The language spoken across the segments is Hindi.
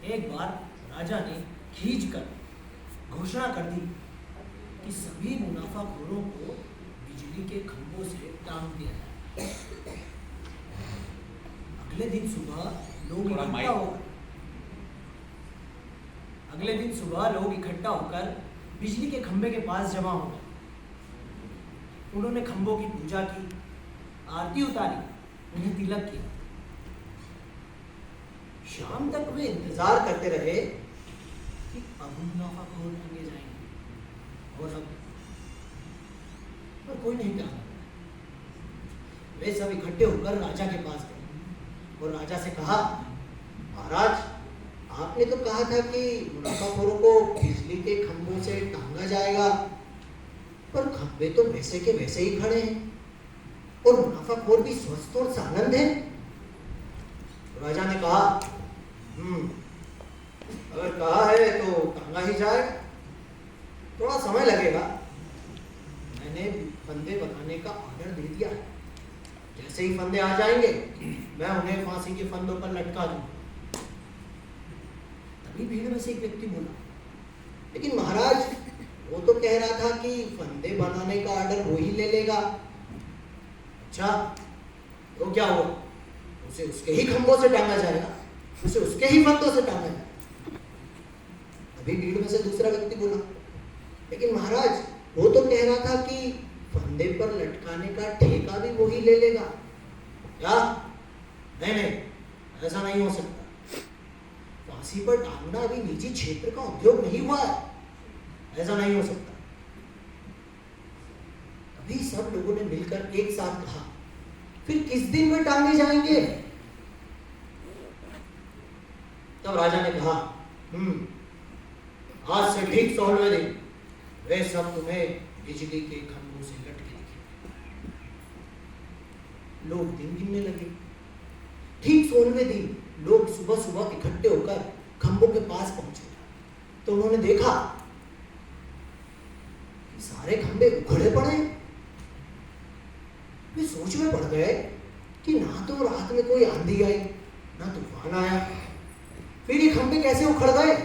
एक बार राजा ने खींचकर घोषणा कर दी कि सभी मुनाफाखोरों को बिजली के खंभों से टांग दिया जाए। अगले दिन सुबह लोग इकट्ठा होकर बिजली के खंभे के पास जमा हो गए। उन्होंने खंभों की पूजा की, आरती उतारी, उन्हें तिलक किया। शाम तक वे इंतजार करते रहे कि अब मुनाफाखोर टांगे जाएंगे, और अब पर कोई नहीं टांगा। वे सब इकट्ठे होकर राजा के पास गए और राजा से कहा, महाराज, आपने तो कहा था कि मुनाफाखोरों को बिजली के खंभों से टांगा जाएगा, पर खंभे तो वैसे के वैसे ही खड़े हैं और मुनाफाखोर भी स्वस्थ और सानंद है। राजा ने कहा, अगर कहा है तो टांगा ही जाए, थोड़ा समय लगेगा। मैंने फंदे बनाने का ऑर्डर दे दिया है। जैसे ही फंदे आ जाएंगे मैं उन्हें फांसी के फंदों पर लटका दूंगा। तभी भीड़ में से एक व्यक्ति बोला, लेकिन महाराज, वो तो कह रहा था कि फंदे बनाने का ऑर्डर वो ही ले लेगा। अच्छा, तो क्या हुआ? उसे उसके ही खंभों से टांगा जाएगा, उसे उसके ही फंदों से टांगा जाएगा। अभी भीड़ में से दूसरा व्यक्ति बोला, लेकिन महाराज, वो तो कह रहा था कि फंदे पर लटकाने का ठेका भी वो ही ले लेगा। क्या? नहीं, ऐसा नहीं हो सकता। फांसी पर टांगना अभी निजी क्षेत्र का उद्योग नहीं हुआ है, ऐसा नहीं हो सकता। अभी सब लोगों ने मिलकर एक साथ कहा, फिर किस दिन वे टांगे जाएंगे? तब राजा ने कहा, आज से ठीक 16वें दिन वे सब तुम्हें बिजली के खंभों से लटके दिखेंगे। लोग दिन गिनने लगे। ठीक 16वें दिन लोग सुबह सुबह इकट्ठे होकर खंभों के पास पहुंचे तो उन्होंने देखा कि सारे खंभे उखड़े पड़े। वे सोच में पड़ गए कि ना तो रात में कोई आंधी आई, ना तूफान आया, फिर ये खंभे कैसे उखड़ गए?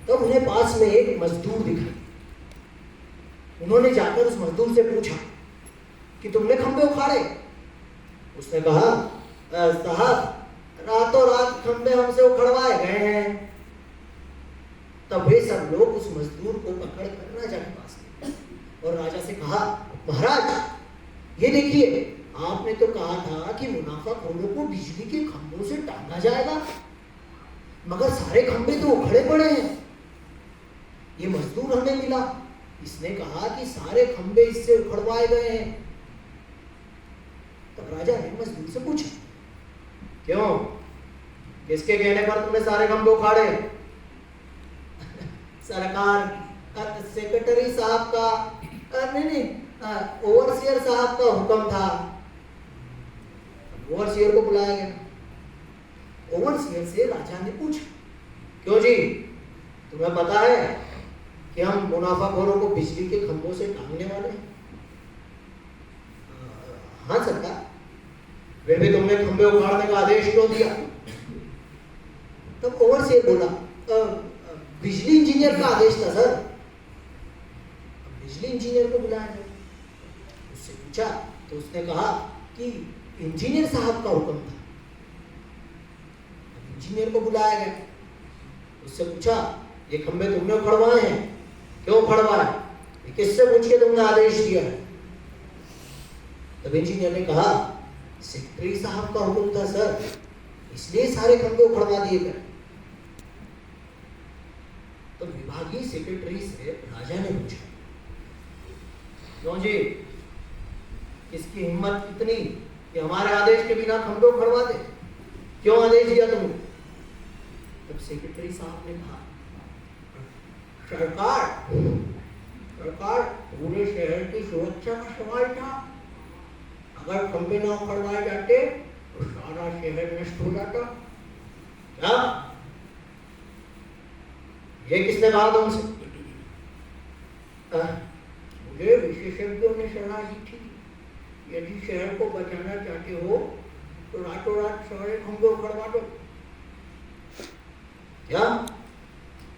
तब उन्हें पास में एक मजदूर दिखा। उन्होंने जाकर उस मजदूर से पूछा कि तुमने खंभे उखाड़े? उसने कहा, साहब, रातों रात खंभे हमसे उखड़वाए गए हैं। तब वे सब लोग उस मजदूर को पकड़कर राजा के पास गए और राजा से कहा, महाराज, ये देखिए, आपने तो कहा था कि मुनाफाखोरों को बिजली के खंभों से टांगा जाएगा, मगर सारे खंभे तो उखड़े पड़े हैं। ये मजदूर हमें मिला, इसने कहा कि सारे खंभे इससे उखड़वाए गए हैं। तब राजा ने मजदूर से पूछा, क्यों, किसके कहने पर तुमने सारे खंभे उखाड़े? सरकार, सेक्रेटरी साहब का, नहीं, ओवरसियर साहब का हुक्म था। ओवरसियर को बुलाया गया। ओवरसियर से राजा ने पूछा, क्यों जी, तुम्हें पता है कि हम मुनाफाखोरों को बिजली के खंभों से टांगने वाले हैं? हाँ सरकार। फिर भी तुमने खंभे उखाड़ने का आदेश क्यों दिया? तब ओवरसियर बोला, बिजली इंजीनियर का आदेश था सर। बिजली इंजीनियर को बुलाया गया। उससे पूछा तो उसने कहा कि इंजीनियर साहब का हुक्म था। इंजीनियर को बुलाया गया। उससे पूछा, ये खंभे तुमने उखड़वाए हैं, क्यों उखड़वाए? किससे पूछ के तुमने आदेश दिया है? तब इंजीनियर ने कहा, सेक्रेटरी साहब का हुक्म था सर, इसलिए सारे खंभे उखड़वा दिए गए। तो विभागीय सेक्रेटरी से राजा ने पूछा, क्यों जी, इसकी हिम्मत कितनी कि हमारे आदेश के बिना खंभे उखड़वा दे? क्यों आदेश दिया तुमने? तब सेक्रेटरी साहब ने कहा, सरकार, पूरे शहर की सुरक्षा का सवाल था। अगर खंभे न उखड़वाए जाते तो सारा शहर नष्ट हो जाता। क्या? ये किसने कहा तुमसे? मुझे विशेषज्ञों ने सलाह दी थी, यदि शहर को बचाना चाहते हो तो रातों रात सारे खंभे उखड़वा दो। क्या?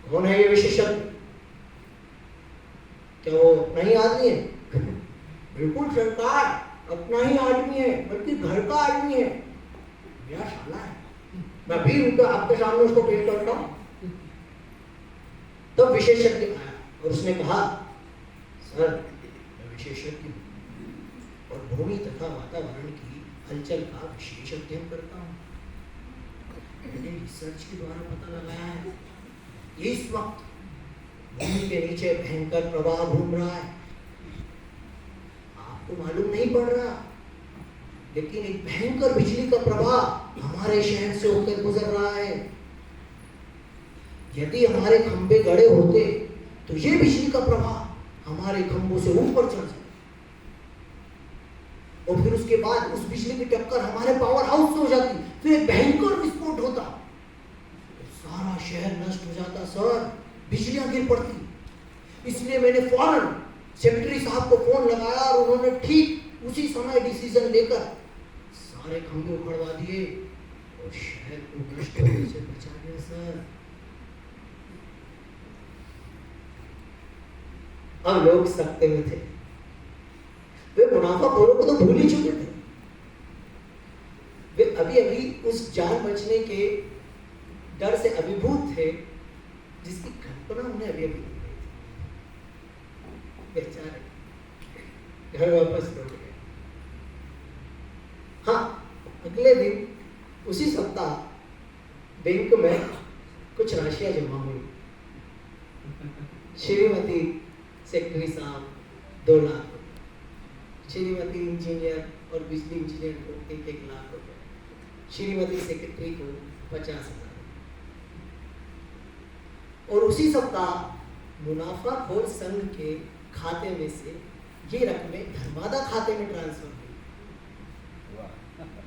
कौन है ये विशेषज्ञ? क्या वो अपना ही आदमी है? बिल्कुल सरकार, अपना ही आदमी है, बल्कि घर का आदमी है, मेरा शाला है। मैं भी उनका आपके सामने उसको पेश करता हूँ। तब विशेषज्ञ आया और उसने कहा, सर मैं विशेषज्ञ हूँ और भूमि तथा वातावरण की हलचल का विशेष अध्ययन करता हूँ। मैंने रिसर्च के द्वारा पता लगाया है इस वक्त भूमि के नीचे भयंकर प्रवाह घूम रहा है। आपको मालूम नहीं पड़ रहा, लेकिन एक भयंकर बिजली का प्रवाह हमारे शहर से होकर गुजर रहा है। यदि हमारे खंभे गड़े होते तो ये बिजली का प्रवाह हमारे खंभों से ऊपर चढ़ जाए और फिर उसके बाद उस बिजली की टक्कर हमारे पावर हाउस से हो जाती, फिर एक भयंकर विस्फोट होता, तो सारा शहर नष्ट हो जाता सर, बिजलियां गिर पड़ती। इसलिए मैंने फौरन सेक्रेटरी साहब को फोन लगाया और उन्होंने ठीक उसी समय डिसीजन लेकर सारे खंभे उखड़वा दिए और शहर को नष्ट होने से बचा दिया सर। अब लोग सकते में थे, वे मुनाफाखोरों को तो भूल ही चुके थे। वे अभी अभी उस जान बचने के डर से अभिभूत थे जिसकी कल्पना उन्हें अभी अभी की गई थी। बेचारे घर वापस लौट गए। हाँ, अगले दिन उसी सप्ताह बैंक में कुछ राशियां जमा हुई। श्रीमती सेक्रेटरी साहब 2 लाख, श्रीमती इंजीनियर और बिजली इंजीनियर को 1-1 लाख रुपए, श्रीमती सेक्रेटरी को 50,000। और उसी सप्ताह मुनाफाखोर संघ के खाते में से ये रकमें धर्मादा खाते में ट्रांसफर हुई।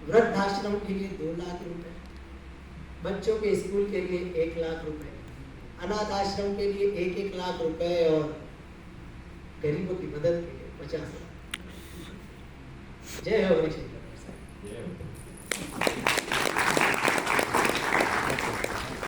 वृद्धाश्रम के लिए 2 लाख रुपए, बच्चों के स्कूल के लिए 1 लाख रुपए, अनाथ आश्रम के लिए 1-1 लाख रुपए और गरीबों की मदद के लिए 50,000। जय हो गणेश।